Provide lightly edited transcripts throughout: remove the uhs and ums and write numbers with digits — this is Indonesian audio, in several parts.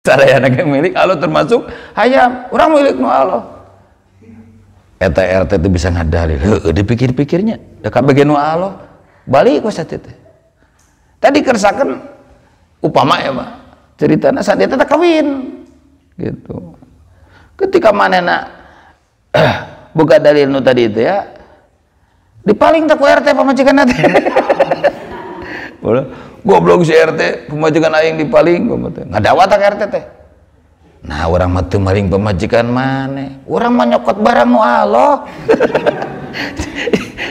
Sadayana ge milik Allah termasuk hayam, urang milik nu Allah. Eta RT itu bisa ngadalil, heueuh dipikir-pikirnya, da kabeh nu Allah, balik ku satet teh. Tadi kersakeun upama ya mah, ceritana saat eta kawin gitu. Ketika manehna boga dalil nu tadi itu ya, dipaling tak ku RT pamajikanna teh. Goblok si RT pemajikan aing dipaling ngadawa tak RT teh. Nah orang mah teu maling pemajikan maneh, urang mah nyokot barang nu Allah.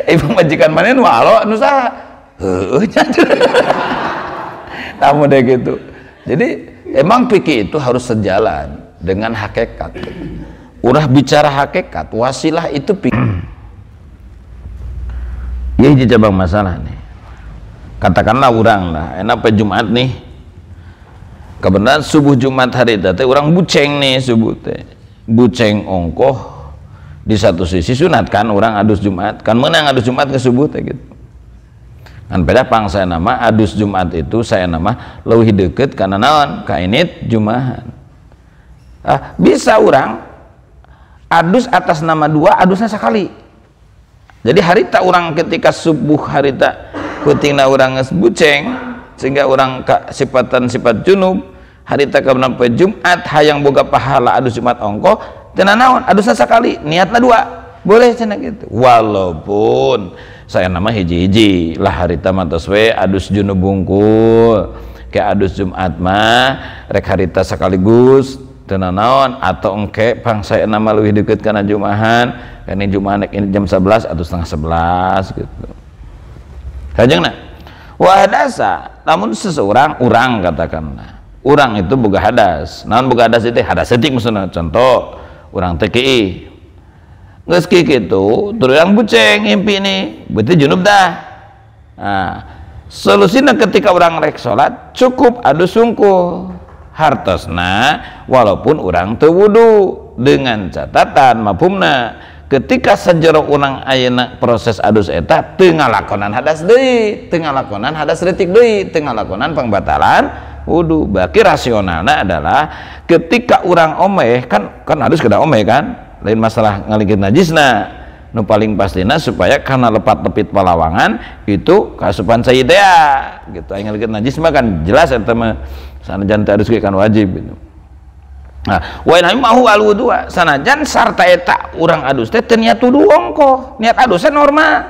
Pemajikan maneh nu Allah nu saha? Heueuh nya. Tamu deh gitu. Jadi emang fikih itu harus sejalan dengan hakikat. Urah bicara hakikat, wasilah itu fikih. Ya hiji cabang masalah nih. Katakanlah urang lah, enak pe Jumat nih. Kebenaran subuh Jumat hari teh urang buceng nih subuh teh. Buceng ongkoh di satu sisi sunat kan urang adus Jumat, kan menang adus Jumat ke subuh teh gitu. Kan beda pangsa nama adus Jumat itu saya nama leuwih deukeut kana naon? Ka init Jumahan. Bisa urang adus atas nama dua, adusnya sekali. Jadi harita urang ketika subuh harita kutingna urang geus buceng sehingga orang sifatan sifat junub harita kabeuna poe Jumat hayang boga pahala adus Jumat ongkoh teu naon adusna sakali niatna dua boleh cenah gitu. Walaupun saya nama hiji-hiji lah harita mah tos we adus junub bungkul kayak adus Jumat mah rek harita sekaligus teu naon atau engke pangsa nama leuwih deukeut kana Jumahan kana Jumahan ini jam 11 atau setengah 11 gitu. Kajengna wahadasa namun seseorang urang katakanlah urang itu boga hadas naon boga hadas itu hadas setik maksudna contoh urang teh kieu geus kitu terus urang buceng ngimpi nih berarti junub dah. Nah solusina ketika urang rek salat cukup adus sungkuh hartosna walaupun urang teu wudu dengan catatan mafhumna ketika sajero urang ayeuna proses adus eta teu ngalakonan hadas deui, teu ngalakonan hadas leutik deui, teu ngalakonan pangbatalan wudu. Berarti rasionalna adalah ketika urang omeh kan adus kada omeh kan, lain masalah ngaligit najisna. Nu paling pastina supaya karena lepat-lepit palawangan itu kasupan sayyidea gitu. Aya ngaligit najis mah kan jelas eta mah sanajan teu adus ge kan wajib gitu. Nah, wa in mahu al wudu sanajan sarta eta urang adus teh teu niat wudu ongkoh, niat adusnya normal.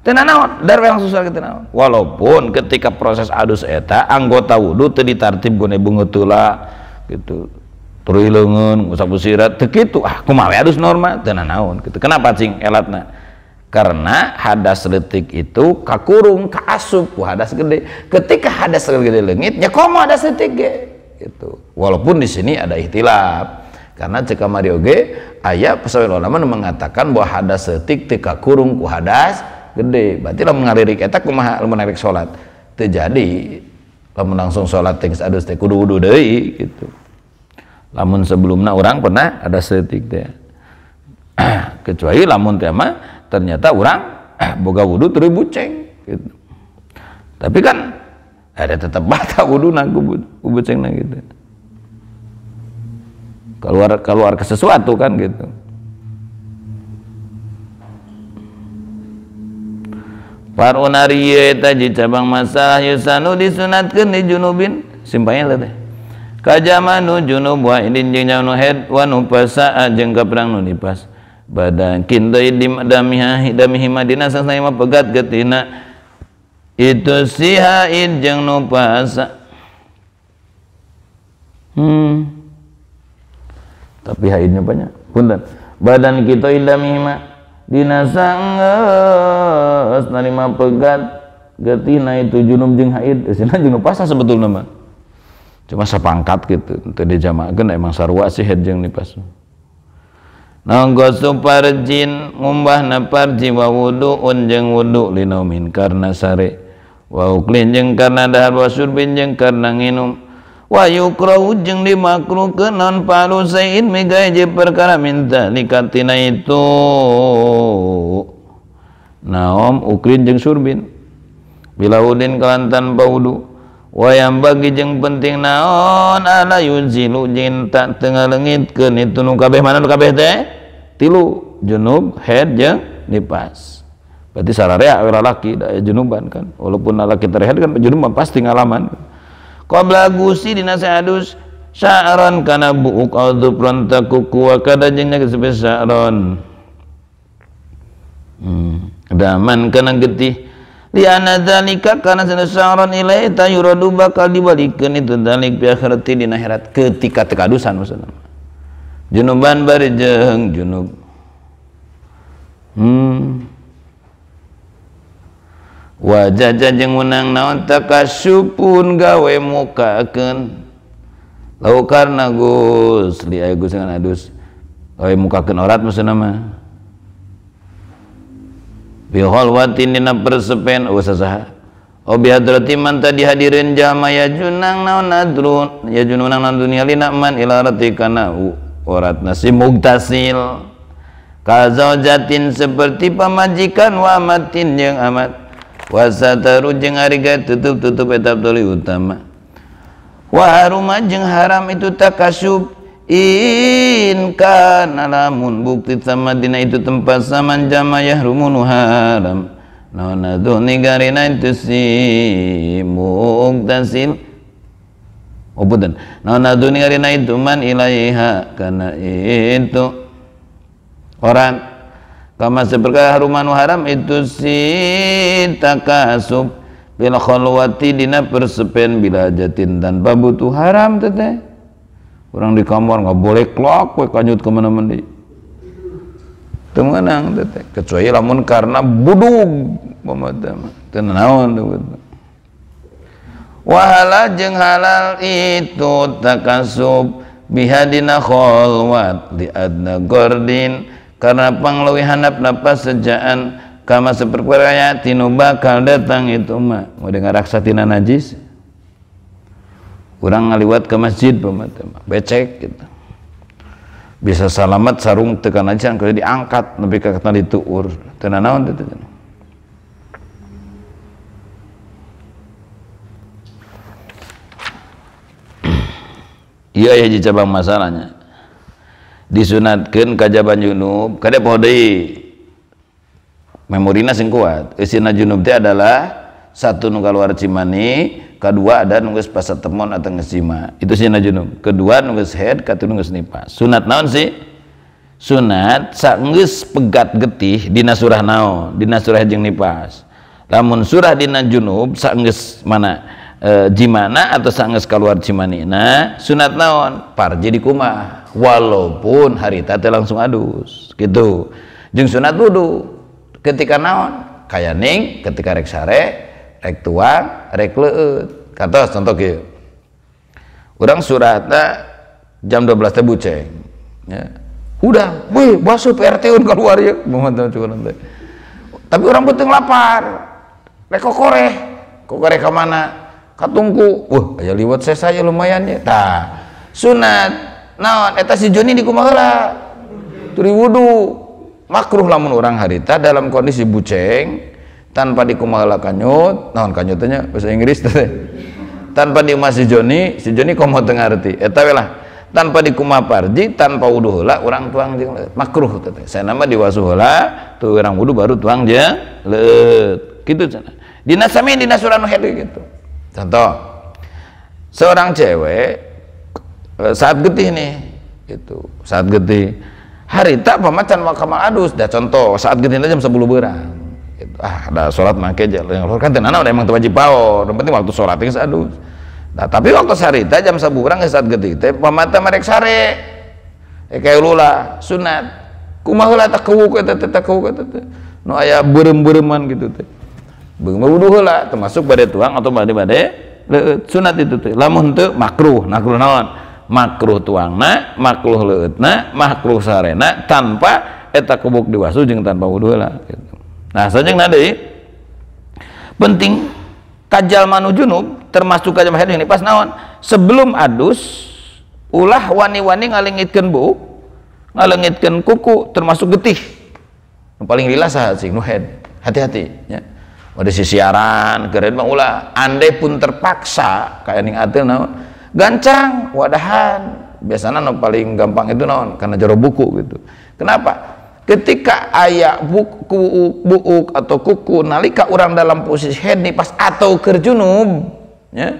Teu naon, dar langsung salat teu naon. Walaupun ketika proses adus eta anggota wudu teu ditartib gone beungeut heula gitu. Tuluy leungeun, sapu sirat teu kitu. Kumaha adus normal teu naon gitu. Kenapa cing elatna? Karena hadas leutik itu kakurung kaasup ku hadas gede. Ketika hadas gede leungit nya komo hadas leutik ge. Gitu. Walaupun di sini ada ihtilaf karena cek kamari oge aya pesawi ulama mengatakan bahwa hadas leutik teu kakurung ku hadas gede. Berarti lamun ngalirik eta kumaha lamun ngalirik salat? Teu jadi. Lamun langsung salat teh adus teh kudu wudu deui gitu. Lamun sebelumna urang pernah hadas leutik teh. Kecuali lamun teh mah ternyata urang boga wudu terus buceng gitu. Tapi kan ada tetap batal wuduna ku bucengna gitu. Keluar ke sesuatu kan gitu. Parunari eta ji cabang masalah yusanu disunatkeun di junubin simpanya teh. Kajamanu junub wa indin jeung nu haid wa nu pasa jeung kaperang nu nipas. Badan kindai damihi madina sasana mah pegat getina itu si haid jeung nu puasa. Tapi haidnya banyak. Punten. Badan kita idamihima dina sanggeus narima pegat getina itu junub jeung haid. Eusina jeung nu puasa sebetulna mah. Cuma sapangkat gitu. Teu dijamakeun emang sarua sih haid jeung nifas. Nanggosu parjin ngumbahna parji wa wudu'un jeung wudu linaumin karna sare. Wa uklin jeung karna dahar wa surbin jeung karna nginum wa yukrahu jeung dimakruhkeun non palu sain mega je perkara minta likatina itu naom uklin jeung surbin bila udin kalantan baudu wayang bagi jeung penting naon ala yunzilu jeung tak tengah leungitkeun itu nu kabeh mana nu kabeh teh tilu junub haid jeung nifas. Berarti sararea we lalaki da junuban kan, walaupun lalaki terhaid kan junuban pasti ngalaman. Qabla gusi dina sadus sya'ran kana buuk audhu pronta kuku wa kada jeung nya geus sya'ron. Daman kana getih liana dzalika kana sya'ron ilai ta yuradu bakal dibalikeun itu dzalik bi akhirati dina akhirat ketika teu kadusan maksudna. Junuban bari jeung junub. Wajaja jeung menang naon takasyupun gawe mukakeun laukarna Gus li aya Gus dengan adus gawe mukakeun orat maksudna mah bi khalwatin dina persepen usaha bi hadrati man tadi hadirin jama ya junang naon nadrun ya junang naon dunya lina man ila ratikana oratna si mugtasil kazaujatin seperti pamajikan wa amatin jeung amat wasataru jeung ariga tutup etap tuli utama wa haruma jeung haram itu takasyub in kana lamun bukti sama dina itu tempat saman jama yahrumun haram naon adu nigarina itu si mugtasil obudan naon adu nigarina itu man ilaiha kana itu orang kama seperti harumanu haram itu si takasub bil khalwati dina persepen bila jatin tanpa butuh haram teh orang di kamar nggak boleh klok we kanyut ke mana-mana deui teu meunang teh kecuali lamun karena budug pamata mah teu naon teh wahala jeung halal itu takasub bihadina khalwat di adna gordin karena pangleuwih handapna pasejaan kama saperkaya tinu bakal datang itu mah moder ngaraksa tina najis urang ngaliwat ke masjid pamata mah becek gitu bisa salamat sarung teu kana najis kalau diangkat nepi ka kana dituur teu naon teh ieu aya cabang masalahnya disunatkeun kajaban junub kada poho deui memorina sing kuat eusina junub teh adalah satu nu kaluar cimani kadua ada nu geus pasatemon atau geus jima itu sina junub kedua nu geus haid katilu nu geus nifas sunat naon sih sunat saenggeus pegat getih dina surah naon dina surah jeung nifas lamun surah dina junub saenggeus mana jimana atau saenggeus kaluar cimanina sunat naon parji di kumah walaupun harita teh langsung adus gitu jeung sunat wudu ketika naon kaya ning ketika rek sare rek tuang rek leueut katos contoh kieu urang suratna jam 12 teh buceng ya udah weh basuh PRT-un keluar ya teh tapi urang beuteung lapar rek kokoreh ka mana ka tungku aya liwat saya lumayan ya tah sunat naon eta si Joni di kumaha heula turi wudu makruh lamun urang harita dalam kondisi buceng tanpa di kumaha heula kanyut naon kanyut teh nya bahasa Inggris teh tanpa di rumah si Joni komo teu ngarti eta we lah tanpa di kumaha parji tanpa wudu heula urang tuang jeung leueut makruh teh saya nama diwasu heula tu urang wudu baru tuang jeung leueut kitu cenah dina sami dina surah nu haid gitu contoh seorang cewek saat getih nih gitu saat getih harita pamacan makamal adus dah contoh saat getih jam 10 beurang gitu. Ada sholat make aja yang kan tenana udah emang wajib bawa yang penting waktu sholat geus adus nah tapi waktu sarita jam 10 beurang saat getih teh pamata merek sare kayak lula sunat kumaha heula tak kewuk eta teh nu aya beureum-beureman gitu teh beung wudu heula termasuk bade tuang atau bade leueut sunat itu teh lamun teu makruh naon makruh tuangna, makruh leueutna, makruh sarena tanpa eta kubuk diwasu jeung tanpa wudu heula gitu. Nah, sajeungna deui penting kajal manu junub termasuk kajal haid ini pas naon? Sebelum adus ulah wani-wani ngalengitkeun buuk, ngalengitkeun kuku termasuk getih. Nu paling lila saha sing nu haid. Hati-hati ya. Ada sisiaran keren mah ulah andai pun terpaksa kayak ning atil naon gancang wadahan biasanya no paling gampang itu naon karena jero buku gitu. Kenapa? Ketika aya buuk atau kuku nalika orang dalam posisi head pas atau keur junub ya.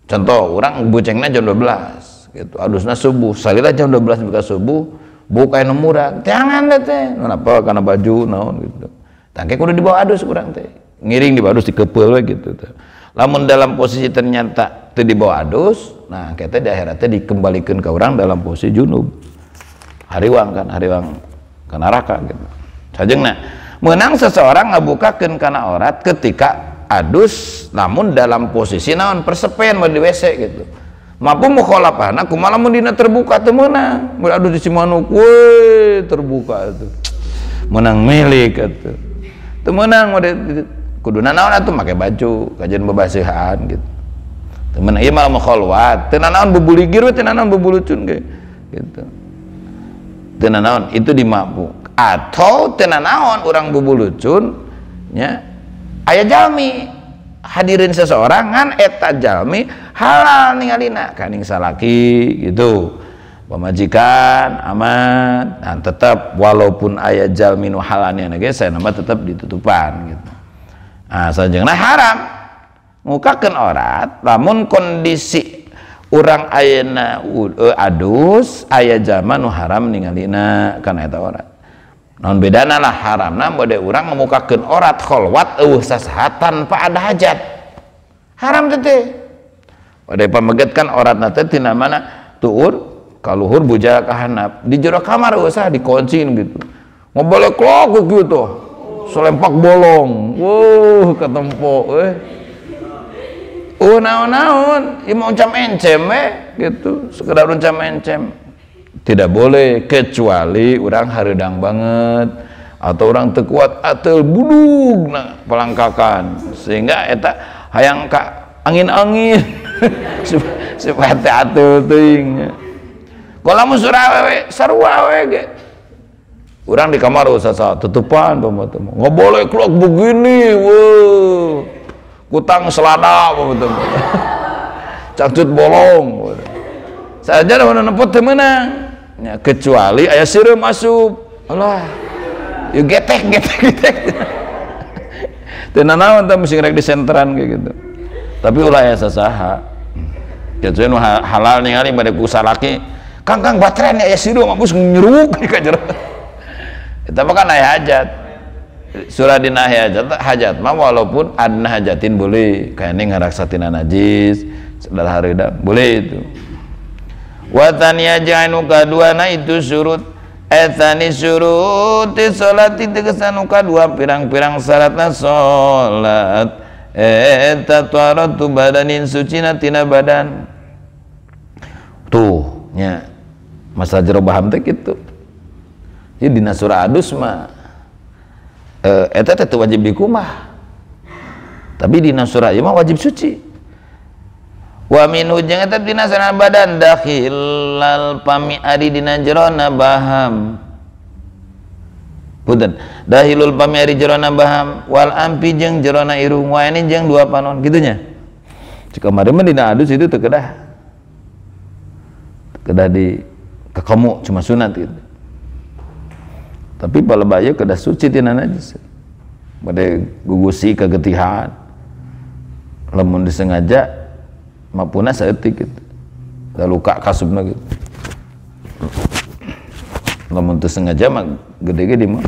Contoh orang bucengna jam 12 gitu. Adusna subuh, salira jam 12 buka subuh, buka anu murah. Jangan teh. Kenapa? Karena baju naon gitu. Tangke kudu dibawa adus urang teh. Ngiring dibawa adus dikepeul we gitu teh. Lamun dalam posisi ternyata teu dibawa adus, nah kita di akhirat teh dikembalikeun ka urang dalam posisi junub. Hariwang ka neraka gitu. Sajengna meunang seseorang ngabukakeun kana aurat ketika adus namun dalam posisi naon persepen mau di WC gitu. Mampu mukhalafahna kumaha lamun dina terbuka teu meunang. Mun adus di Cimanuk we terbuka itu. Menang milik atuh. Teu meunang mode kuduna naon atuh make baju kajian babasihan gitu. Teu meunang ieu malah mukhalwat. Teu naon bubuligir we teu naon bubulucun ge gitu. Teu naon itu dimampu. Atau teu naon urang bubulucun nya aya jalmi hadirin seseorang ngan eta jalmi halal ningalina kaning salaki gitu. Pemajikan aman dan tetap walaupun aya jalmi nu halalnya ge saya nama tetap ditutupan gitu. Nah sajengna haram ngukakeun aurat lamun kondisi urang ayeuna adus aya jalma nu haram ningalina kana eta aurat. Naon bedana lah haramna bade urang ngamukakeun aurat kholwat eueuh sasaha tanpa ada hajat. Haram teh. Bade pamegetkan auratna teh tina mana tuur kaluhur buja ka handap di jero kamar usah dikuncin gitu ngobolek log gitu selempak bolong ketempo naon-naon ieu mah uncam encem gitu sekedar uncam encem tidak boleh kecuali orang hareudang banget atau orang teu kuat ateul budug na palangkakan sehingga eta hayang ka angin-angin supaya teh ateul teuing. Kalau lamun surah we sarua we ge. Urang di kamar usah tutupan pamotong. Enggak boleh keluar begini, weuh. Kutang selada pamotong. Cangcut bolong. Saja mun nepot teu meunang. Ya, kecuali aya sireum asup. Allah. Ieu getek. Teu nanaon teh mesti rek disenteran kayak gitu. Tapi ulah aya sasaha. Kecuali nu halal ningali bade ku salaki. Kang baterai aya siru mabus nyeruk ka jero. Eta mah kan aya hajat. Surah dina hajat mah walaupun adna hajatin boleh kayane ngaraksatina najis, sadar hareuda boleh itu. Wa taniya ja'anu kaduana itu surut etani suruti salati tegesan kadua pirang-pirang syaratna salat eta taharatu badanin sucina tina badan. Tuh nya masalah jero baham teh kitu. Jadi dina surah adus mah eta teh wajib dikumah. Tapi dina surah ieu mah wajib suci. Wa minhu jeung eta dina sarana badan dakhilal pami ari dina jerona baham. Punten, dahilul pami ari jerona baham wal ampi jeung jerona irung wa ini jeung dua panon kitu nya. Cika mari mah dina adus itu teu kedah. Kedah di kekamu cuma sunat gitu. Tapi balebaya kedah suci tina najis. Bade gugusi kagetihan. Lamun disengaja mapuna saeutik gitu. Da luka kasubna gitu. Lamun teu sengaja mah gede-gede mah.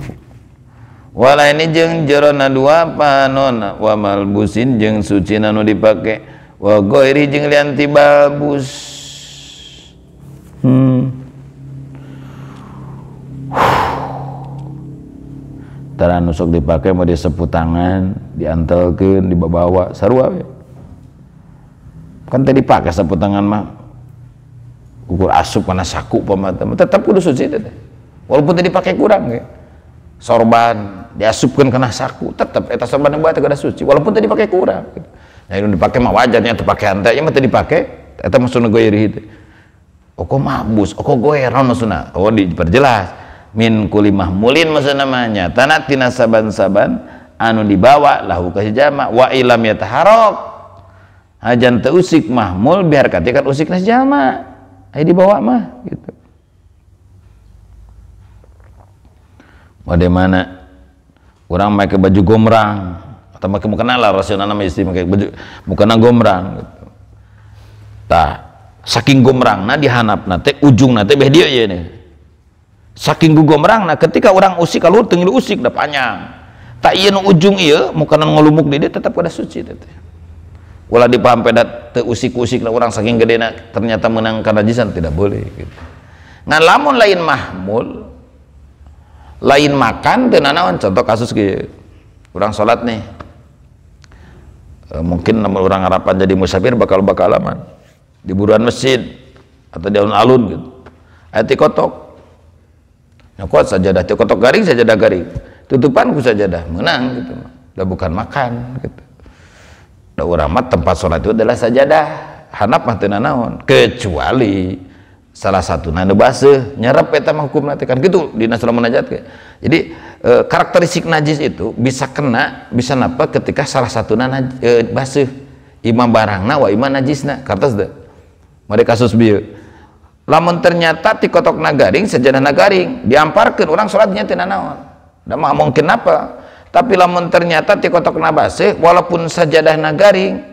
Wala ini jeung jerona dua panon wa malbusin jeung suci nu dipake wa ghairi jeung lian tibabus. Tara nusuk dipakai mau diseput tangan, diantelkeun, dibawa sarua we. Kan tadi dipakai seput tangan mah ukur asup kana saku pamata, tetep kudu suci teh. Walaupun tadi dipakai kurang ge. Sorban diasupkeun kana saku, tetep eta sorban yang buat teh kada suci walaupun tadi dipakai kurang. Nah, ini dipakai mah wajarnya teu pake hante, ieu mah teu dipake eta maksudna goiri teh. Oko mabus, oko goer naon maksudna? Oh diperjelas. Min kuli mahmulin maksudna mah nyatana tina saban-saban anu dibawa lahu ka jalma wa ilam yataharok hajan teu usik mahmul biar katikan usik na jalma aya dibawa mah gitu. Bagaimana orang pakai baju gombrang atau pakai mukena lah rasional nama istri pakai baju mukena gombrang gitu. Tah saking gombrangna dihanapna teh ujungna teh beh dieu ye nih. Saking gombrangna ketika orang usik kalau teu ngilu usik da panjang. Tak ieu nu ujung ieu mukena ngolumuk di dieu tetap kada suci teh. Ulah dipaham pedat teu usik-usik lah orang saking gedena ternyata menang kanajisan tidak boleh gitu. Ngan lamun lain mahmul lain makan teu nanaon contoh kasus kieu. Urang salat nih. Mungkin namun orang harapan jadi musafir bakal-bakalaman di buruan masjid atau di alun-alun gitu. Aya ti kotok. Nyokot sajadah ti kotok garing sajadah garing. Tutupan ku sajadah menang gitu. Da bukan makan gitu. Da urang mah tempat salat itu adalah sajadah. Hanap mah teu nanaon kecuali salah satu nu baseuh nyerep eta mah hukumna teh kan kitu dina surah munajat ke. Jadi karakteristik najis itu bisa kena bisa napa ketika salah satu baseuh imam barangna wa imam najisna kartos teh. Mari kasus bieu. Lamun ternyata ti kotokna garing sajadahna garing diamparkeun urang salatnya teu nanaon. Da mah mungkin apa? Tapi lamun ternyata ti kotokna baseuh walaupun sajadahna garing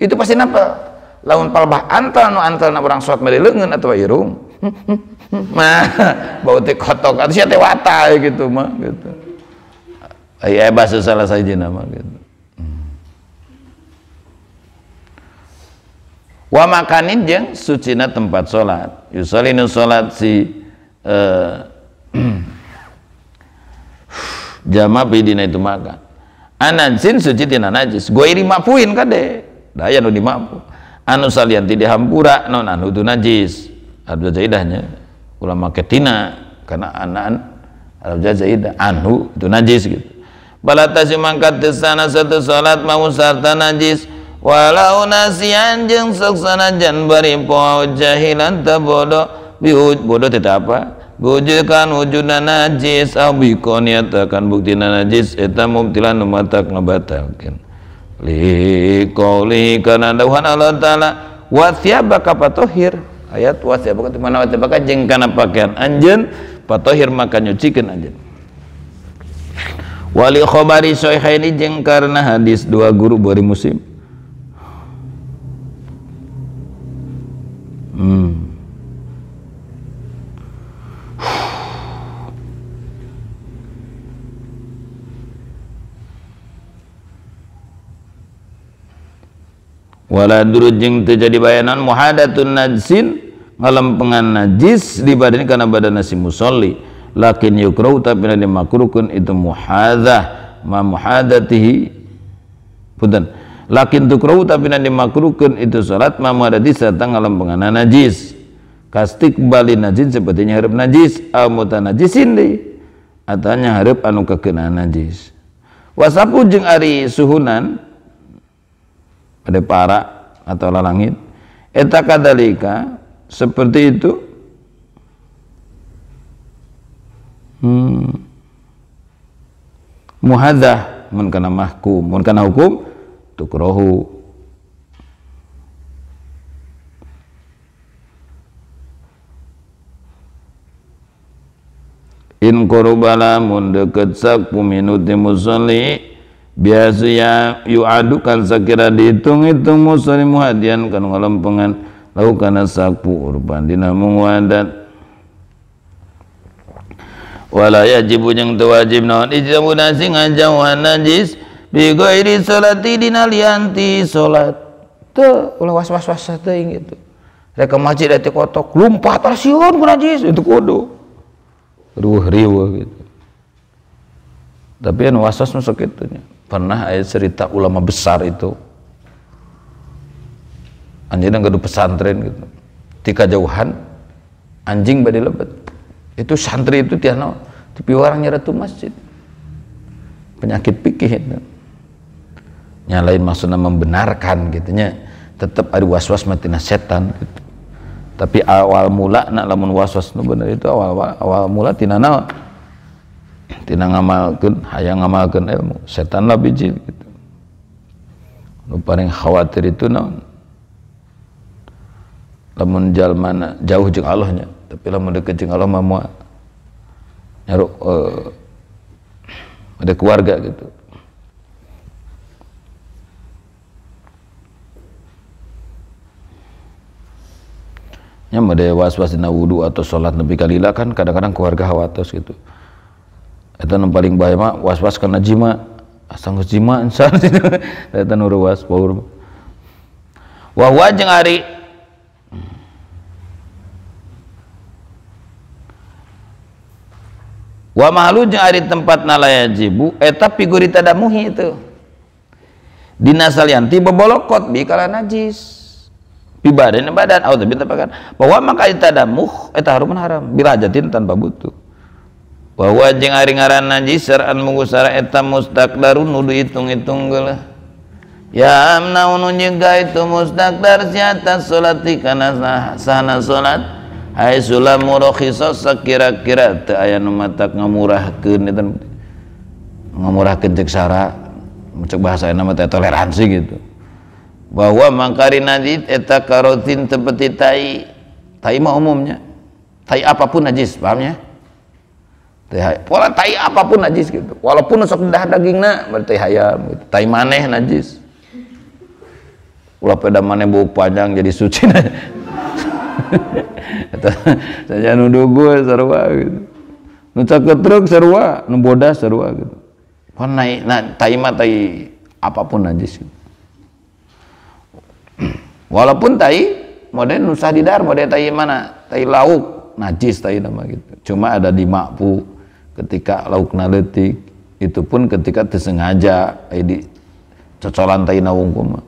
itu pasti napa? Lamun palbah antal urang salat mere leungeun atawa irung mah bau teh kotok atuh sia teh wata gitu mah gitu aya basa salah sajina mah gitu. Wa makanin jeung sucina tempat salat yusolinu salat si jama bidina itu makan anajin suci tina najis goiri mapuin kade daya nu dimapu anu salian ti dihampura non anu tu najis Arab zaidahnya ulama ketina karena anan Arab zaidah anu itu najis gitu balatasi mangkat sana satu salat mau sarta najis walau nasian jeung sok sanajan bari poe jahilan ta bodoh bodoh teh apa bujukan wujudna najis au bikon nyatakan buktina najis eta mubtilan nu matak ngabatalkeun li qouli kana dawuhan Allah taala wa thiyabaka fatahhir ayat wa thiyabaka mana wa thiyabaka jeung kana pakaian anjeun fatahhir maka nyucikeun anjeun wali khabari sahihaini jeung karena hadis dua guru Bukhari Muslim wala durud jeung teu jadi bayanan muhadatun najsin ngalempengan najis di badan kana badan si musolli lakin yukrahu tapi dimakruhkeun itu muhadzah ma muhadatihi punten lakin tukrahu tapi dimakruhkeun itu salat ma muhadati sarta ngalempengan najis kastik bali najis seperti hareup najis au mutanajisin deui atanya hareup anu kakeunaan najis wasapu jeung ari suhunan pada para atau lalangit eta kadalika seperti itu muhadzah mun kana mahkum mun kana hukum tukrahu in korobala mun deket saku minuti musolli biasa ya yu'adukan sakira dihitung-hitung musolli muhadian kan ngalempengan lau kana saku urban dina muwadat wala yajibu jeung teu wajib naon ijtabu nasi ngajauhan najis bi ghairi salati dina lianti salat teu ulah was-was teuing gitu rek ka masjid ati kotok lumpat asieun ku najis itu kudu riweuh gitu tapi anu was-was nu sakitu nya pernah aya cerita ulama besar itu anjeunna gaduh pesantren gitu tika jauhan anjing bade lebet itu santri itu tiana tapi orang nyeratu masjid penyakit pikih itu nyalain maksudnya membenarkan gitu nya tetap ada was-was matina setan gitu. Tapi awal mula nak lamun was-was nu bener itu awal mula tina naon tina ngamalkeun hayang ngamalkeun ilmu setan lah biji gitu. Nu paling khawatir itu naon? Lamun jalmana jauh jeung Allah nya, tapi lamun deukeut jeung Allah mah moal nyaru ada keluarga gitu. Nya made was-was dina wudu atau salat nepi ka lila kan kadang-kadang keluarga khawatir gitu. Eta nu paling bahaya mah was-was kana jima, asal geus jima insan eta nu ruas paur. Wa huwa jeung ari wa mahlu jeung ari tempatna la yajibu eta figuri tadamuhi itu dina salianti bebolokot bi kala najis bi badan atau bi tepakan bahwa maka tadamuh eta haram birajatin tanpa butuh bahwa jeung ari ngaran najis sar'an mungusara eta mustaqdarun nudu hitung-hitung geuleuh ya amnaun nyegah itu mustaqdar siata salati kana sahana salat hai sulam murokhisos sakira-kira teu aya nu matak ngamurahkeun eta ngamurahkeun cek sara cek bahasa nama teh toleransi gitu bahwa mangkari najis eta karotin tepeti tai mah umumnya tai apapun najis pahamnya pola tai apapun najis gitu walaupun sok dah dagingna berarti hayam gitu. Tai maneh najis ulah pada maneh bau panjang jadi suci saja nu dugu sarua gitu nu caketruk sarua nu bodas sarua gitu pan naik tai mah tai apapun najis gitu. Walaupun tai mode nu sadidar mode tai mana tai lauk najis tai nama gitu cuma ada di makpu ketika laukna leutik itu pun ketika teu sengaja di cocolan tai na wungkum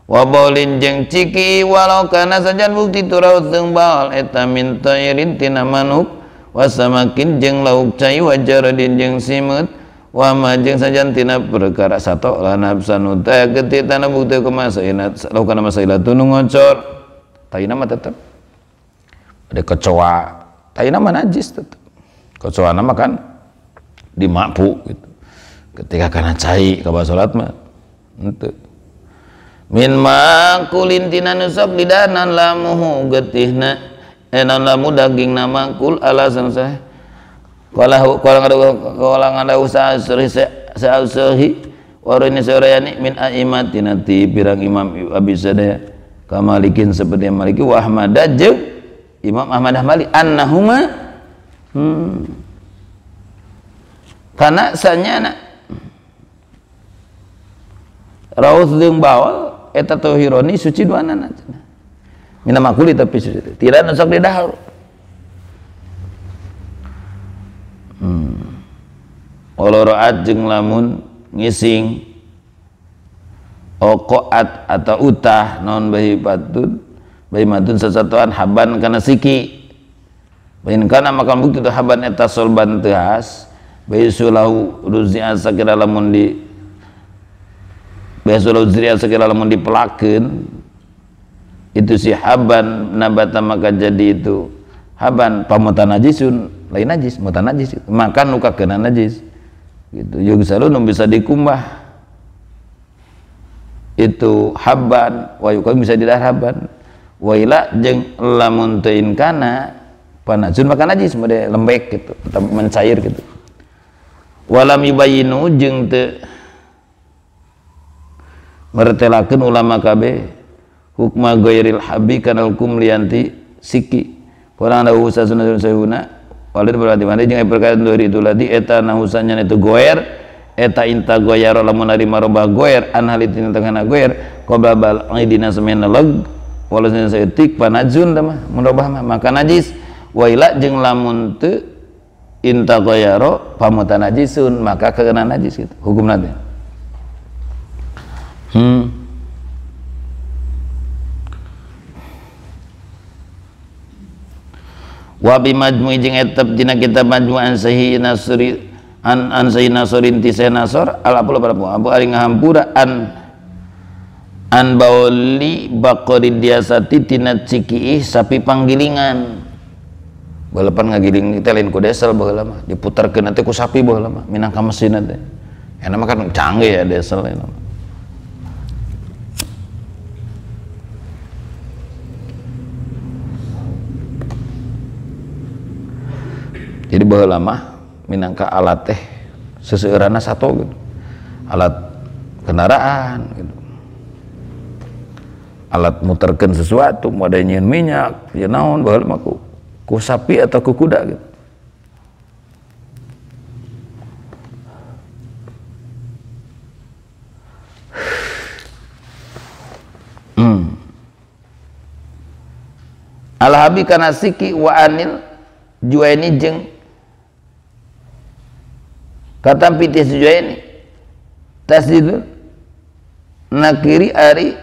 wa baulin jeung ciki walau kana sajan bukti turaud jeung baal eta min tayrin tina manuk wa samakin jeung lauk cai wa jaradin jeung simut wa ma jeung sajan tina perkara sato la nafsanu ta geuti tana bukti kumasaina lauk kana masaila tu nu ngocor taina mah tetep ada kecoa taina mah najis tetep kecoa nama kan dimakpu gitu ketika kana cai ka salat mah henteu min makulin tina nusok lidanan lamuhu getihna enan lamu daging nama kul alasan sah kalau ada usaha sahih warani sorayani min aimatina ti pirang imam abi sadaya kamalikin seperti maliki wa ahmad jeung imam ahmad hambali annahuma karena sanyana raus jeung bawal eta tohironi suci duanana mina makuli tapi suci tidak nusok di dahar oloroat jeung lamun ngising oqoat atau utah non bayi matun sesatuan haban kana siki bayin kana makan bukti tu haban eta solban tehas bayi sulahu ruzia sakira lamun di biasalah uzriya sekira lamun dipelakeun itu si haban nabata maka jadi itu haban pamutan najisun lain najis mutan najis gitu. Makan luka kena najis gitu juga selalu bisa dikumbah itu haban wa yukan bisa didahar haban wa ila jeung lamun teuin kana panajun makan najis mode lembek gitu atau mencair gitu walam yubayinu jeung teu mertelakeun ulama KB hukma ghairil habi kana hukum lianti siki kurang ada usaha sunatun sayuna walid berarti mana jeung perkara dari itu ladi eta nahusanya itu goer eta inta goyar lamun ari marobah goer an halitin tengahna goer qabla bal aidina semena leg walasna saeutik panajun tah mah marobah mah maka najis wa ila jeung lamun teu inta goyaro pamutan najisun maka kena najis gitu hukumna teh wa bi majmu'i jeung etep dina kitab majmu'an sahih nasri an sahih nasrin ti sahih nasr al apul abu ari ngahampura an bauli baqari diasati tina cikiih sapi panggilingan balapan ngagiling teh lain ku desel baheula mah diputarkeun teh ku sapi baheula mah minangka mesin teh enak mah kan canggih ya desel eta mah. Jadi baheula mah minangka alat teh seseueurana sato gitu, alat kendaraan gitu, alat muterkeun sesuatu mau nyieun minyak ya naon baheula mah ku sapi atau ku kuda gitu. Al-habi kana siki wa anil juaini jeung katampi tis juaini tasdidul nakiri ari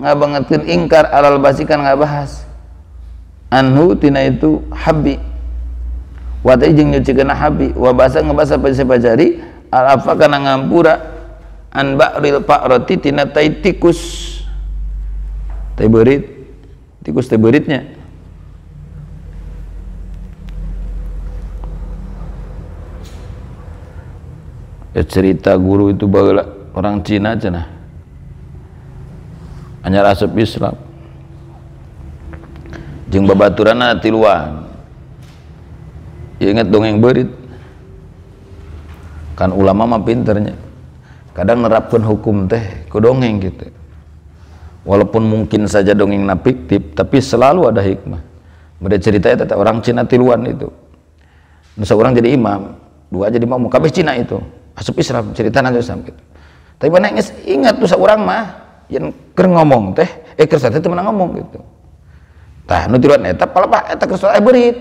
ngabangetkeun ingkar alal basikan ngabahas anhu tina itu habi wa teh jeung nyucikeun habi wa basa ngebasa pasapajari al afa kana ngampura an ba'ril fa'rati tina tai tikus tai beurit tikus tai beuritnya cerita guru itu baheula orang Cina cenah anyar asup Islam jeung babaturanna tiluan inget dongeng beurit kan ulama mah pinternya kadang nerapkeun hukum teh ku dongeng gitu walaupun mungkin saja dongengna fiktif tapi selalu ada hikmah. Beda cerita eta orang Cina tiluan itu nu saurang jadi imam dua jadi makmum kabeh Cina itu asup Islam cerita nanti sampai gitu. Tapi mana ingat tuh seorang mah yang ker ngomong teh ker sate teh menang ngomong gitu tah nu tiluan eta palapa eta keur salat beurit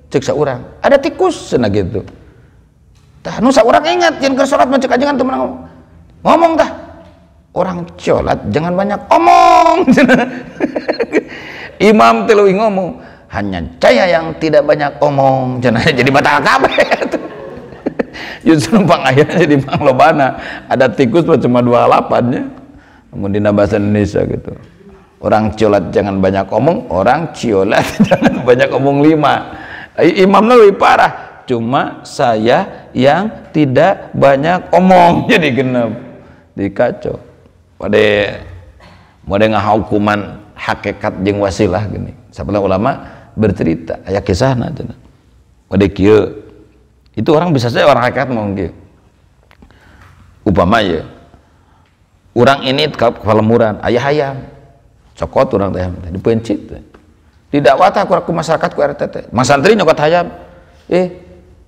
ceuk saurang ada tikus cenah gitu tah nu saurang ingat yen keur salat mah ceuk ajengan teu menang ngomong tah orang colat jangan banyak omong imam teh leuwih ngomong hanya saya yang tidak banyak omong cenah jadi batal kabeh justru pangayana jadi panglobana ada tikus cuma 28 nya namun dina bahasa Indonesia gitu orang ciolat jangan banyak omong orang ciolat jangan banyak omong 5 imamnya lebih parah cuma saya yang tidak banyak omong jadi genep dikacau pada ngahukuman hakikat jeung wasilah gini sabelah ulama bercerita aya kisahna cenah pada kieu itu orang bisa saja orang hakikat mungkin upama ya orang ini kepala muran ayah ayam cokot orang teh dipencit didakwah ku masyarakat ku RT teh mas santri nyokot hayam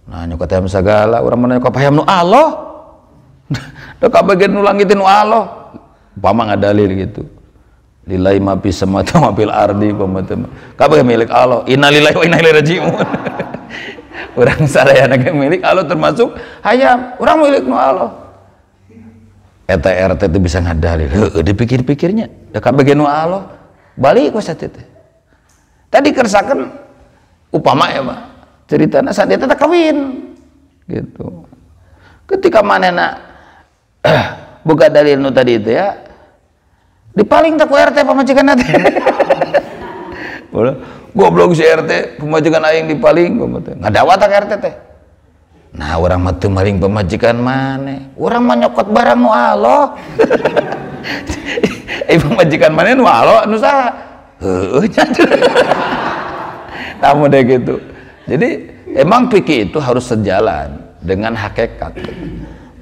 nah nyokot hayam segala orang mana nyokot hayam nu Allah da kabagian nu langitin nu Allah upama ngadalil gitu lillahi ma fis samawati wa fil ardi pamaten kabeh milik Allah innalillahi wa inna ilaihi raji'un orang sadayana ge milik Allah termasuk hayam orang milik nu Allah eta RT itu bisa ngadalil heueuh dipikir-pikirnya da kabeh nu Allah balik ku satet tadi kersakeun upama ya mah ceritana saat eta kawin gitu ketika manehna boga dalil nu tadi itu ya dipaling tak ku RT pamajikanna teh goblok si RT pemajikan aing dipaling ngadawa tak RT teh nah orang mah teu maling pemajikan maneh urang mah nyokot barang nu Allah pemajikan maneh nu Allah nu saha heueuh tamu deh gitu jadi emang fikih itu harus sejalan dengan hakikat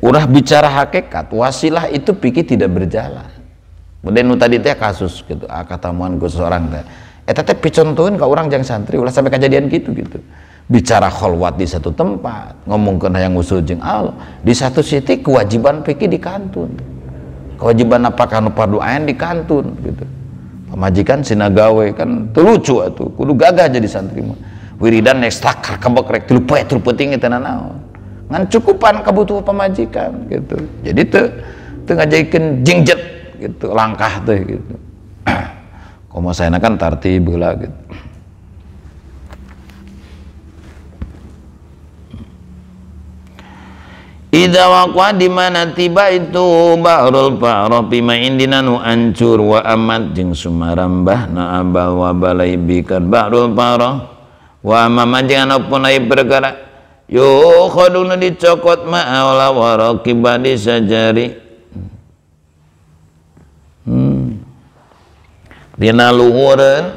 urah bicara hakikat wasilah itu fikih tidak berjalan kemudian nu tadi teh kasus gitu katamuan ku seorang teh eta teh picontoheun ka urang jeung santri ulah sampai kejadian gitu bicara kholwat di satu tempat ngomongkeun hayang usul jeung Allah di satu sisi kewajiban fikih dikantun kewajiban apakah nu fardu ain dikantun gitu pamajikan sinagawe kan teu lucu atuh kudu gagah jadi santri mah wiridan next tak kebek rek tilu poe tilu penting eta naon ngan cukupan kebutuhan pamajikan gitu jadi teu ngajaykeun jingjet gitu langkah teh gitu komo sayana kan tartib heula gitu idza waqa di mana tiba itu ba'rul fa'ra bima indina nu ancur wa amat jeung sumarambah na abal wa balai bikan ba'rul fa'ra wa mamanjing anapun ai perkara yo khaduna dicokot ma'ala waraqibadi sajari dina luhureun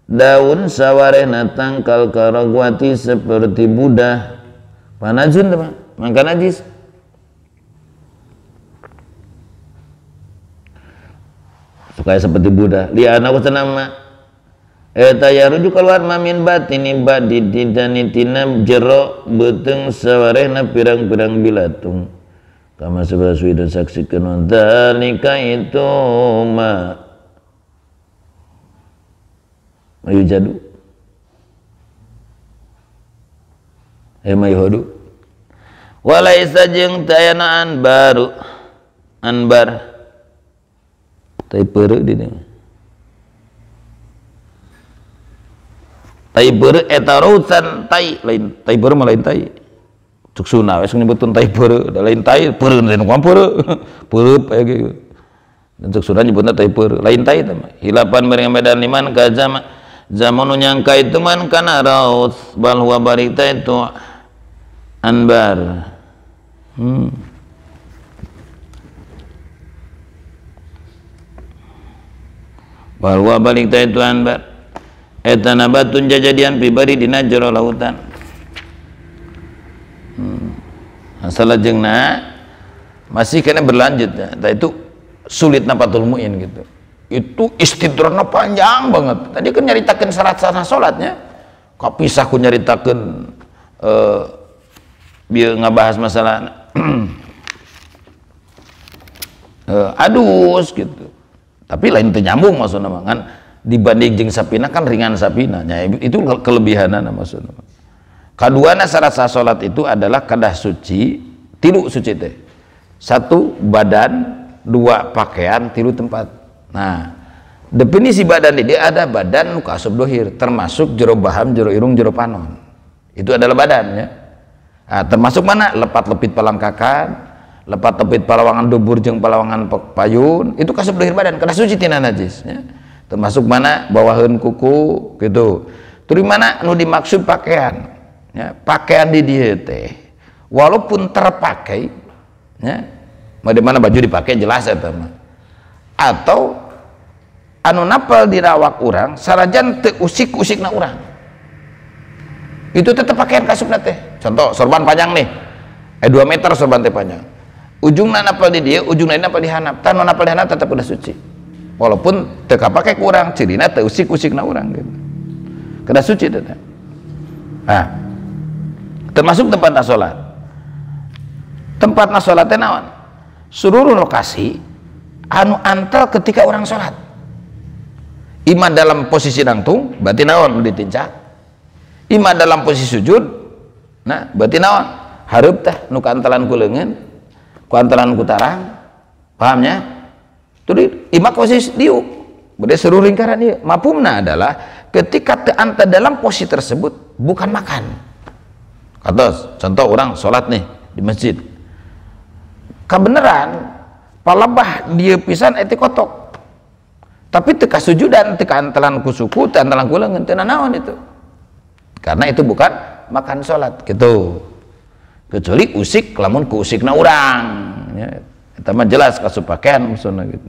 daun sawarehna tangkal karagwati seperti budah panajun teman mangka najis supaya seperti budah liana wasanama eta yaruju keluar mamin batini badi didanitina jero beteng sawarehna pirang-pirang bilatung kama sebasui dan saksikeun dalika itu ma mayu jadu mayu hodu walaisa jeung tayana anbar tai peureu di dieu tai peureu eta rautan tai lain tai peureu mah lain tai cuksuna we nyebutkeun tai peureu da lain tai peureu lain kumaha peureu aya ge dan cuksuna nyebutna tai peureu lain tai teh hilapan meureun medan liman ka zaman nyangka itu man kana raut bal huwa barita itu anbar bahwa balik itu anbar eta nabatun jajadian pibari dina jero lautan salajengna masih kena berlanjut ya. Itu sulit napatul muin gitu itu istidrona panjang banget tadi kan nyaritakeun syarat sana salatnya kapisah ku nyaritakeun bieu ngabahas masalah adus gitu tapi lain teu nyambung maksudna kan dibanding jeung sapina kan ringan sapina nya itu kelebihanna maksudna kaduana syarat sah salat itu adalah kadah suci tilu suci teh satu badan dua pakaian tilu tempat nah definisi badan ini ada badan nu kaasup dohir termasuk jero baham jero irung jero panon itu adalah badannya nah, termasuk mana lepat lepit palangkakan lepat tepit palawangan dubur jeung palawangan payun itu kasup dohir badan kada suci tina najis ya. Termasuk mana bawaheun kuku gitu tuluy mana nu dimaksud pakaian ya. Pakaian di dieu teh walaupun terpakai ya di mana baju dipakai jelas eta mah atau anu napal di rawak urang sarajan teu usik-usikna urang itu tetep pakaian kasupna teh contoh sorban panjang nih 2 meter sorban teh panjang ujungna napal di dia, ujung lain napal di hanap tan napal di hanap tetap udah suci walaupun teu kapake kurang cirina teu usik-usikna urang gitu kada suci teh nah termasuk tempat salat teh naon seluruh lokasi anu antel ketika orang salat ima dalam posisi nangtung berarti naon ditincak ima dalam posisi sujud nah berarti naon hareup teh nu kaantelan ku leungeun kuantaran kutarang pahamnya tuh imak posisi diuk beda seluruh lingkaran dia mafhumna adalah ketika anta dalam posisi tersebut bukan makan kata contoh orang sholat nih di masjid kebenaran palebah dia pisan eti kotok tapi teka sujudan teka antalan kusuku antalan kuleungeun teu naon itu karena itu bukan makan sholat gitu kecuali usik lamun ku usikna urang ya eta mah jelas kasup pakaian maksudna gitu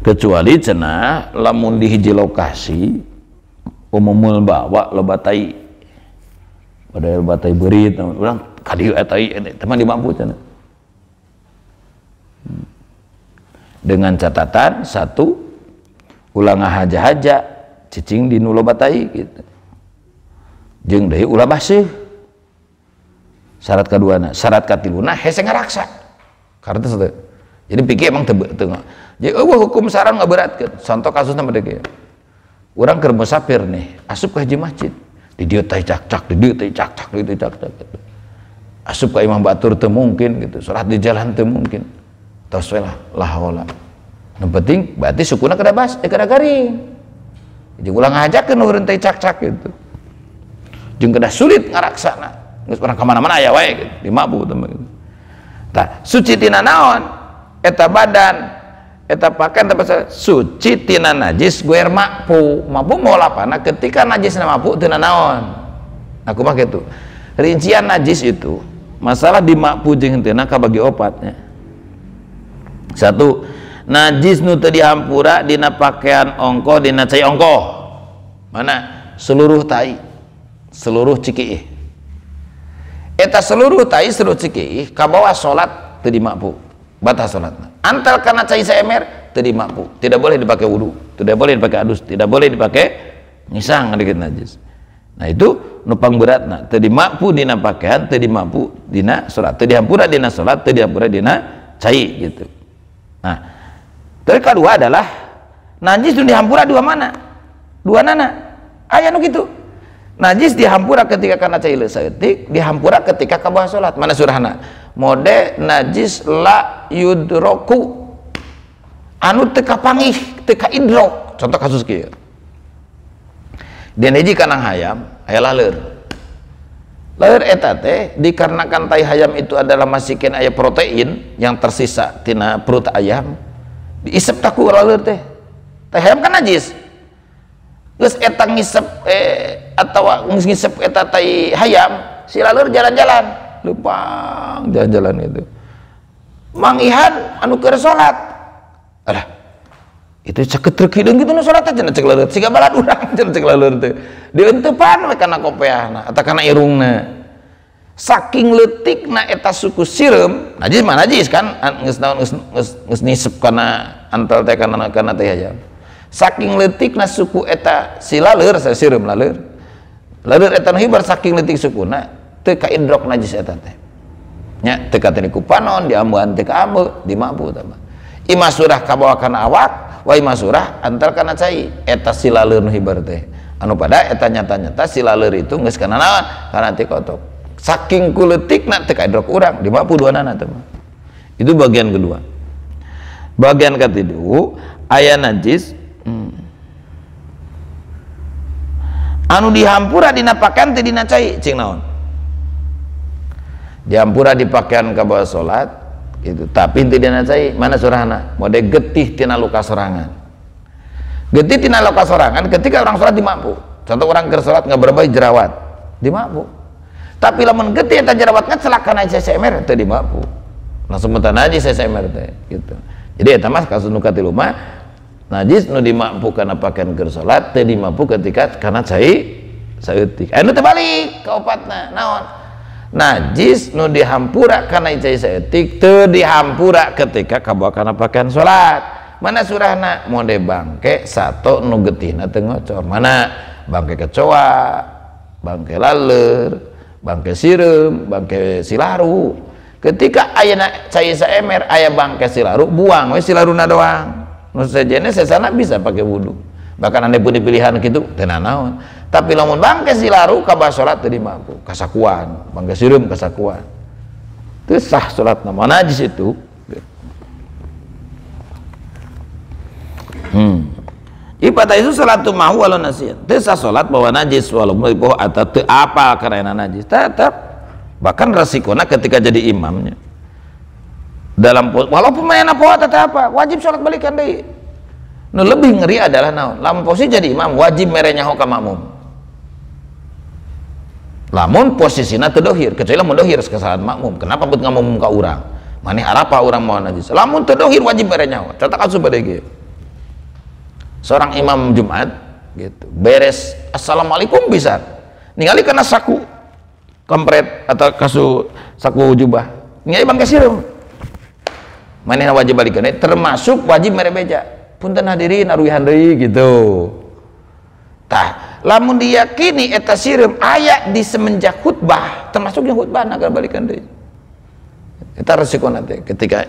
kecuali cenah lamun di hiji lokasi umumul bawa loba tai padahal loba tai beurit urang ka dieu eta teman dimampu cenah dengan catatan satu ulah ngahaja-haja cicing di nu loba tai gitu jeung deui ulah baseuh syarat kaduana syarat katiluna hese ngaraksa karena teu jadi pikir emang teu jadi hukum saran ngaberatkeun contoh kasusna mah deui urang keur musafir nih asup ka hiji masjid di dieu teh cak-cak di dieu teh cak-cak di dieu teh cak-cak gitu. Asup ka imam batur teu mungkin gitu salat di jalan teu mungkin tos we lah haula nu penting berarti sukuna kada kada garing jeung ulah ngajakeun nuheureun teh cak-cak gitu jeung kada sulit ngaraksana geus urang ka mana-mana aya wae gitu di mabu teh gitu tah suci tina naon eta badan eta pakaian tapi suci tina najis guer makpu mau lapana ketika najis na makpu tina naon aku mah gitu rincian najis itu masalah di makpu jeung henteu kabagi opatnya. Satu, najis nu teu dihampura dina pakaian ongko dina cai ongko mana seluruh tai seluruh cikiih eta seluruh tai seluruh cikiih kabawa salat teu dimakpu batal salatna antal karena cai saemer teu dimakpu tidak boleh dipakai wudu tidak boleh dipakai adus tidak boleh dipakai ngisang dikit najis. Nah itu nupang beratna teu dimakpu dina pakaian teu dimakpu dina salat teu dihampura dina salat teu dihampura dina cai gitu. Nah terus kedua adalah najis nu dihampura dua mana dua nana aya nu kitu najis dihampura ketika kana cai leus saeutik dihampura ketika kabawa salat mana surahna mode najis la yudroku anu teu kapangih teu ka idrok contoh kasus kieu dan hiji kanang hayam aya laleur eta teh dikarenakan tai hayam itu adalah masikeun aya protein yang tersisa tina perut ayam diisep taku laleur teh tai hayam kan najis geus eta ngisep atawa ngisep eta tai hayam si laleur jalan-jalan lupang jalan-jalan itu mangihan anu keur salat alah itu ceketrek hideung kitu nu salat cenah cek laleur siga balad urang cenah cek laleur teh dieunteupan we kana kopeahna atawa kana irungna saking leutikna eta suku sireum najis mah najis kan geus naon geus nisep kana antal teh kana teh hayam saking leutikna suku eta si laleur sireum laleur eta nu hibar saking leutik sukuna teu ka indrok najis eta teh nya teu kateuing ku panon diambuan teh ka ambe dimakpu tah imah surah kabawa kana awak wa imah surah antar kana cai eta si laleur nu hibar teh anu pada eta nyata-nyata si laleur itu geus kana naon kana teh kotok saking kuleutikna teu ka indrok urang dimakpu duanana teh itu bagian kedua. Bagian ketiga aya najis anu dihampura dina pakaian teh dina cai cing naon dihampura di pakaian kabawa salat itu tapi teu dina cai mana surahna mode getih tina luka sorangan getih tina luka sorangan ketika orang salat dimakpu contoh orang keur salat ngaberbah jerawat dimakpu tapi lamun getih eta jerawatna celaka najis semer teu dimakpu langsung mentah najis semer teh gitu. Jadi eta mah kasus nu katilu mah najis nu dimakpu kana pakaian keur salat teu dimakpu ketika kana cai saeutik anu teh balik ka opatna naon najis nu dihampura kana cai saeutik teu dihampura ketika kabawa kana pakaian salat mana surahna mode bangke sato nu getihna teu ngocor mana bangke kecoa bangke laleur bangke sireum bangke silaru ketika aya cai saemer aya bangke silaru buang we silaruna doang nu sajene sesana bisa pakai wudu bahkan ande pun pilihan kitu teu naon tapi lamun bangke silaru kabawa salat teu dimakpu kasakuan bangke sireum kasakuan teu sah salatna mah najis itu ibadah itu salatu mahu walau nasiyan teu sah salat bawa najis walaupun poho atau teu apa karena najis tetap bahkan resikona ketika jadi imamnya dalam walaupun main apa tetap apa wajib salat balikan deui nu lebih ngeri adalah naon lamun posisi jadi imam wajib mere nyaho ka makmum lamun posisina teu dohir kecuali lamun dohir kesalahan makmum kenapa bet ngomong ka urang maneh arapa urang mau najis lamun teu dohir wajib mere nyaho contoh kasus bade ge seorang imam Jumat gitu beres assalamualaikum bisa ningali kana saku kompret atau kasu saku jubah ngai bangke sireum manehna wajib balikeun termasuk wajib mere beja punten hadirin aruwihan deui gitu tah lamun diyakini eta sireum aya di semenjak khutbah termasuk yang khutbah agar balikeun deui eta resiko teh ketika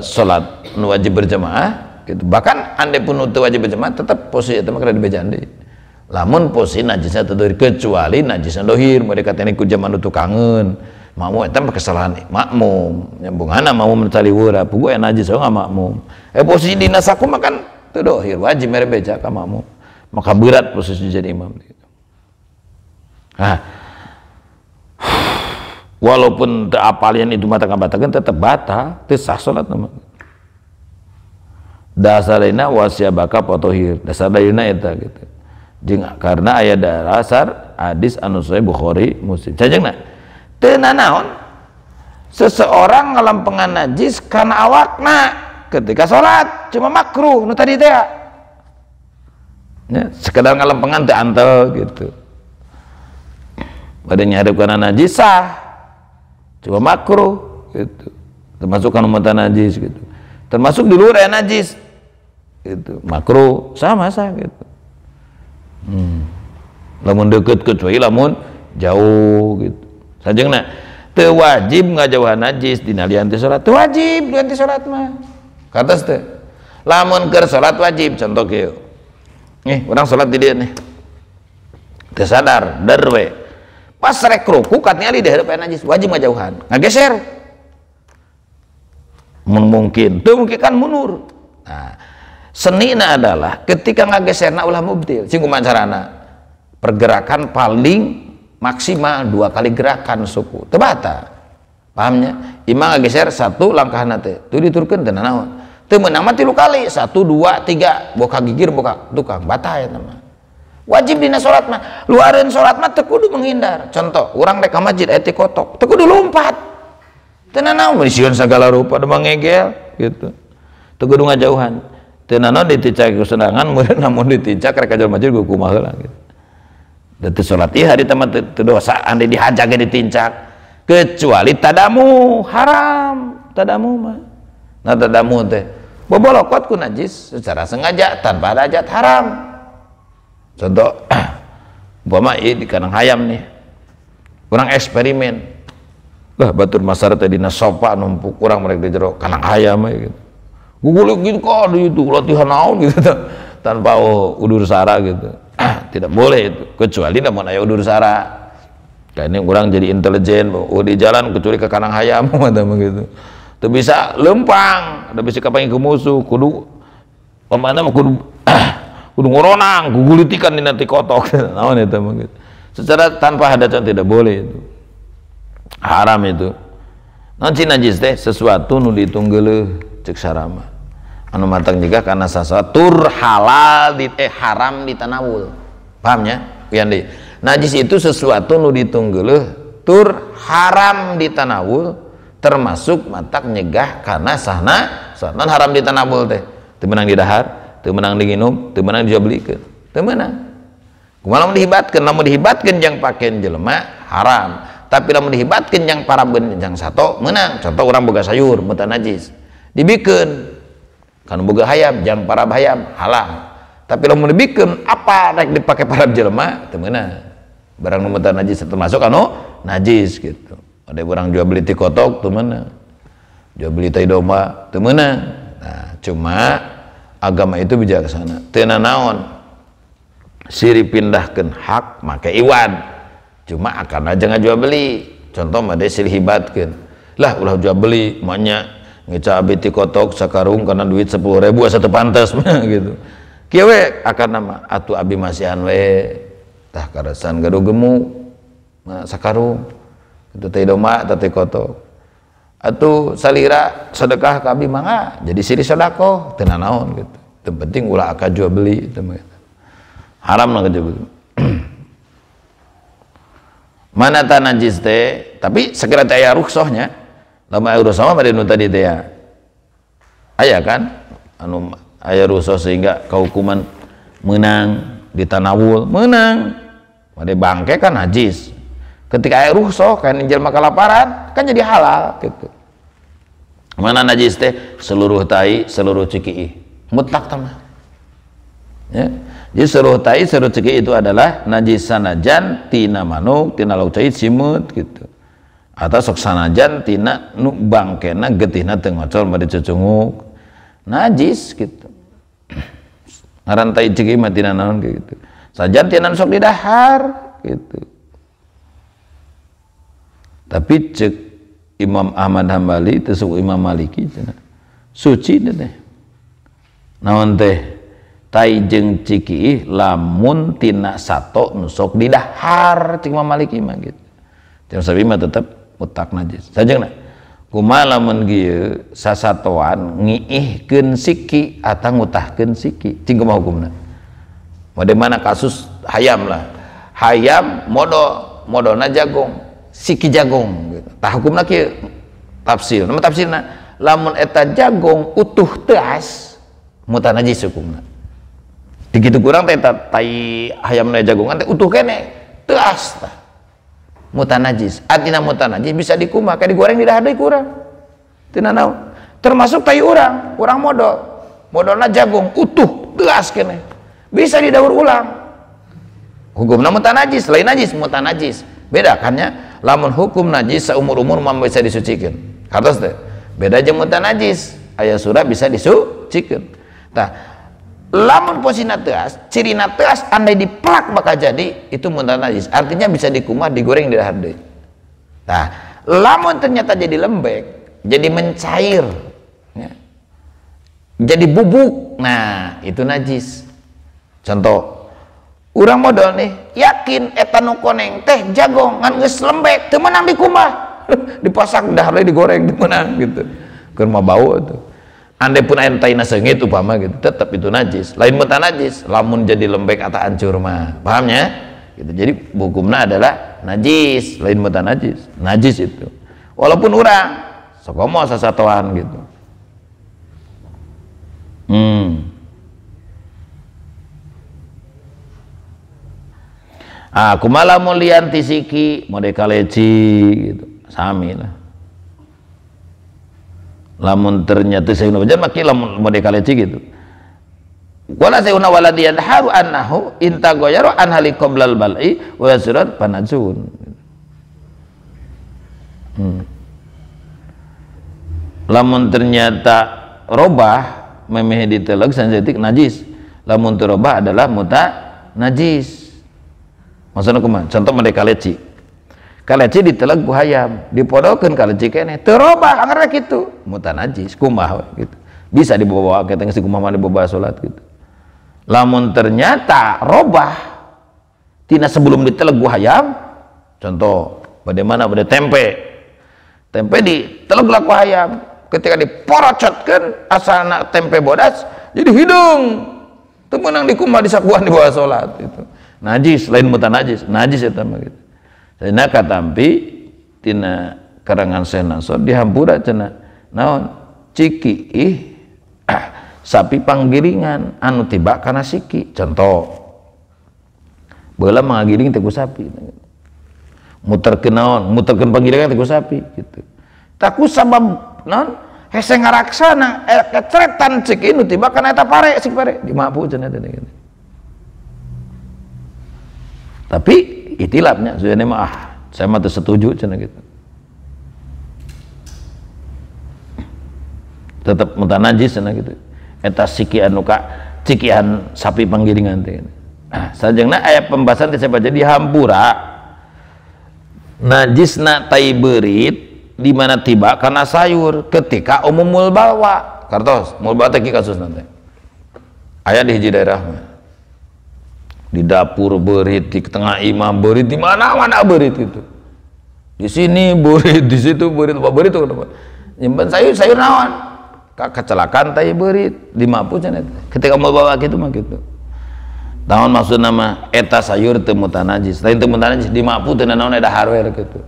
salat nu wajib berjamaah gitu bahkan andai pun teu wajib berjamaah tetap posisi eta mah kada dibejaan deui lamun posisi najisnya teu dohir kecuali najisnya dohir mereka katanya ku zaman nu tukangeun makmum eta mah kesalahan makmum nyambungana makmum tali wura pugu najis nggak makmum posisi dina saku mah kan teu dohir wajib mere beja ka makmum maka berat posisi jadi imam gitu. Nah walaupun teu apalian itu mata kabatakeun tetep batal teu sah salat nama dasarina wasyabaka potohir dasar dayuna eta gitu jeung karena aya dasar hadis anu sahih Bukhari Muslim cajengna teu nanaon seseorang ngalampengan najis kana awakna ketika salat cuma makruh nu tadi teh ya sekedar ngalampengan teu antel gitu pada nyadap kana najis sah cuma makruh gitu termasuk kana mata najis gitu termasuk di luar aya najis gitu makruh sama gitu lamun deket kecuali lamun jauh gitu sajengna teu wajib ngajauhan najis dina lian teh salat teu wajib lian teh salat mah katos teh lamun keur salat wajib contoh kieu nih urang salat di dieu nih teu sadar derwe pas rek ruku katnya di hareup aya najis wajib ngajauhan ngageser mungkin teu mungkin kan mundur nah senina adalah ketika ngageserna ulah mubtil sing kumaha carana pergerakan paling maksimal 2 kali gerakan suku teu bata pahamnya imam ngageser 1 langkahna teh teu diturkeun teu naon teu meunang mah 3 kali 1 2 3 boka gigir boka tukang bata eta mah wajib dina salat mah luareun salat mah teu kudu menghindar contoh urang rek ka masjid aya ti kotok teu kudu lompat teu naon sieun sagala rupa da mangegel gitu teu kudu ngajauhan teu naon diticak kesenangan meureun namun diticak rek ka jalma masjid kumaha heula gitu da teu salat ieu hari teh mah teu dosa ande dihajak ge ditincak kecuali tadamu haram tadamu mah nah tadamu teh bobolokot ku najis secara sengaja tanpa ada hajat haram contoh umpama ieu di kanang hayam nih urang eksperimen lah batur masar teh dina sofa numpuk urang merek di jero kanang hayam gitu gugulik gitu kok itu latihan naon gitu tanpa udur sara gitu tidak boleh itu kecuali namun aya udur sara kayaknya orang jadi intelijen di jalan kecuali ke kanang hayam gitu tuh bisa lempang ada bisa kapangi ke musuh kudu pemana mah kudu ngoronang gugulitikan di nanti kotok naon eta mah gitu secara tanpa hadatan tidak boleh itu haram itu nanti najis teh sesuatu nu ditunggeuleuh cek sarama anu matang juga karena sasatur halal di haram ditanawul pahamnya yandi najis itu sesuatu nu ditunggeuleuh tur haram ditanawul termasuk matak nyegah karena sahna haram ditanawul teh teu meunang didahar teu meunang diginum teu meunang dijualikeun teu meunang kumaha lamun dihibatkeun jang pakeun jelema haram tapi lamun dihibatkeun jang parabeun jang sato meunang contoh urang boga sayur mutan najis dibikeun kan boga hayam jang parab hayam halal tapi lamun dibikeun apa rek dipake parab jelema teu meunang barang nu mutan najis termasuk anu najis gitu ada urang jual beli ti kotok teu meunang jual beli tai domba teu meunang nah cuma agama itu bijaksana teu naon siri pindahkeun hak make iwan cuma akan aja ngajual beli contoh mah dia silih hibatkeun lah ulah jual beli manya ngeca abdi ti kotok sakarung karena duit 10.000 asa teu pantes gitu kieu we akan nama atuh abdi masihan we tah karasan gaduh gemuk sakarung kitu teh domba teh ti kotok atuh salira sedekah ka abdi mangga jadi siri sedekah teu naon gitu teu penting ulah aka jual beli teh haram na kerja begitu mana ta najis teh tapi segera teh aya rukhsahnya lama aya rukhsah mah nu tadi teh aya kan anu aya rukhsah sehingga kehukuman menang ditanawul menang pada bangke kan najis ketika aya rukhsah kan jelema kalaparan kan jadi halal gitu mana najis teh seluruh tai seluruh cikii mutlak tamah ya jadi seluruh tai seluruh cikii itu adalah najis sanajan tina manuk tina lauk cait simut gitu atau sok sanajan tina nu bangkena getihna teu ngocol bade cucunguk najis gitu ngaran tai cikii mah tina naon gitu sajan tina sok didahar gitu tapi cek Imam Ahmad Hambali tersebut Imam Maliki cenah suci teh naon teh tai jeung cikii lamun tina sato nu sok didahar cik Imam Maliki mah gitu jeung sabi mah tetep mutlak najis sajeuna kumaha lamun kieu sasatoan ngiihkeun siki atau ngutahkeun siki cing kumaha hukumna bagaimana kasus hayam lah hayam modona jagong siki jagong gitu. Tah hukumna kieu tafsir nama tafsirna lamun eta jagong utuh teas muta najis hukumna dikitu kurang teh tai hayamna jagongan teh utuh kene teas tah muta najis artina muta najis bisa dikumah kayak digoreng di dahar kurang tina naon termasuk tai urang modalna jagung utuh teas kene bisa didaur ulang hukumna muta najis lain najis muta najis beda kannya lamun hukum najis seumur-umur mah bisa disucikeun katos teh beda jeung muta najis aya surah bisa disucikeun tah lamun posina teas, cirina teas andai dipelak bakal jadi itu muntah najis artinya bisa dikumah digoreng di dahar deui. Nah lamun ternyata jadi lembek jadi mencair ya. Jadi bubuk nah itu najis. Contoh urang modal nih yakin eta nu koneng teh jagong ngan geus lembek teu meunang dikumah dipasak dahar deui digoreng teu meunang gitu keur mah bau tuh. Andai pun air taina sengit upama gitu tetap itu najis lain muta najis lamun jadi lembek atau hancur mah pahamnya gitu. Jadi hukumnya adalah najis lain muta najis itu walaupun urang sokomo sasatoan gitu kumaha lamun lian tisiki mode kaleci gitu sami lah lamun ternyata sayuna bajan maki lamun mode kaleci gitu wala sayuna waladiyan haru annahu inta goyaro an hali qoblal bal'i wa surat panajun lamun ternyata robah memeh diteleg sensitik najis lamun teu robah adalah muta najis maksudna kumaha contoh mode kaleci diteleg ku hayam dipodokeun kaleci keneh teu robah anggar kitu muta najis kumaha gitu bisa dibawa ke tengah si kumaha dibawa salat gitu lamun ternyata robah tina sebelum diteleg ku hayam contoh bagaimana pada tempe diteleg ku hayam ketika diporocotkeun asalna tempe bodas jadi hidung teu meunang dikumaha disakuan dibawa salat itu najis lain muta najis eta mah gitu cenah katampi tina karangan Syekh Nasr dihampura cenah naon ciki sapi panggiringan anu tiba kana siki contoh beula mangagiring teh ku sapi muterkeun naon muterkeun panggiringan teh ku sapi gitu taku sabab naon hese ngaraksana kecretan ciki nu tiba kana eta pare sik pare dimaapu cenah teh gitu tapi itilapnya sudah mah saya mah setuju cenah gitu tetap muta najis cenah gitu eta siki anu ka cikian sapi panggiringan teh sajengna aya pembahasan teh saja dihampura najisna tai beurit di mana tiba kana sayur ketika umumul balwa kartos mul balwa teh kasusna teh aya di hiji daerah mah di dapur berit di tengah imam berit di mana-mana berit itu di sini berit di situ berit apa berit itu nyimpen sayur naon kecelakaan tai berit di mampu cenah ketika mau bawa gitu mah gitu naon maksudna mah eta sayur teu muta najis lain teu muta najis di mampu teu naon ada hardware gitu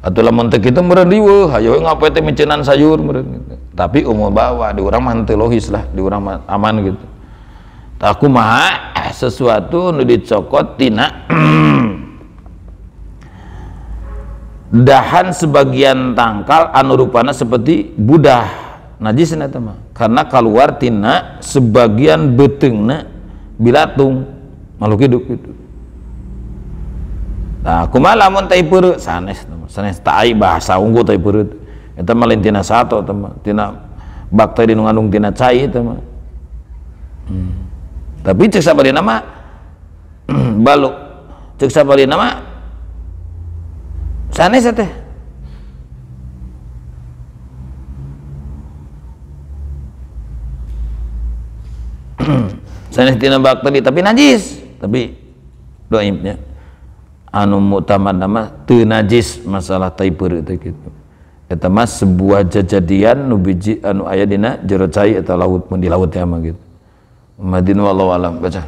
atuh lamun teu kitu meureun riweuh hayo ngapoe teh micenan sayur meureun gitu tapi umum bawa di urang mah teu logis lah di urang mah aman gitu aku mah sesuatu nu dicokot tina dahan sebagian tangkal anu rupana seperti budah najis eta mah karena keluar tina sebagian beteungna bilatung makhluk hidup itu nah kumaha lamun tai peureuh sanes tai bahasa unggul tai peureuh eta mah lain tina sato eta mah tina bakteri nu ngandung tina cai eta mah tapi cek sabarina mah baluk cek sabarina mah sanes teh sanes tina bakteri tapi najis tapi dhaifnya anu mutamad nama teu najis masalah tai peureuh teh kitu eta mas sebuah jajadian nu biji anu aya dina jero cai eta laut mun di laut teh mah gitu. Madin wallahu alam baca.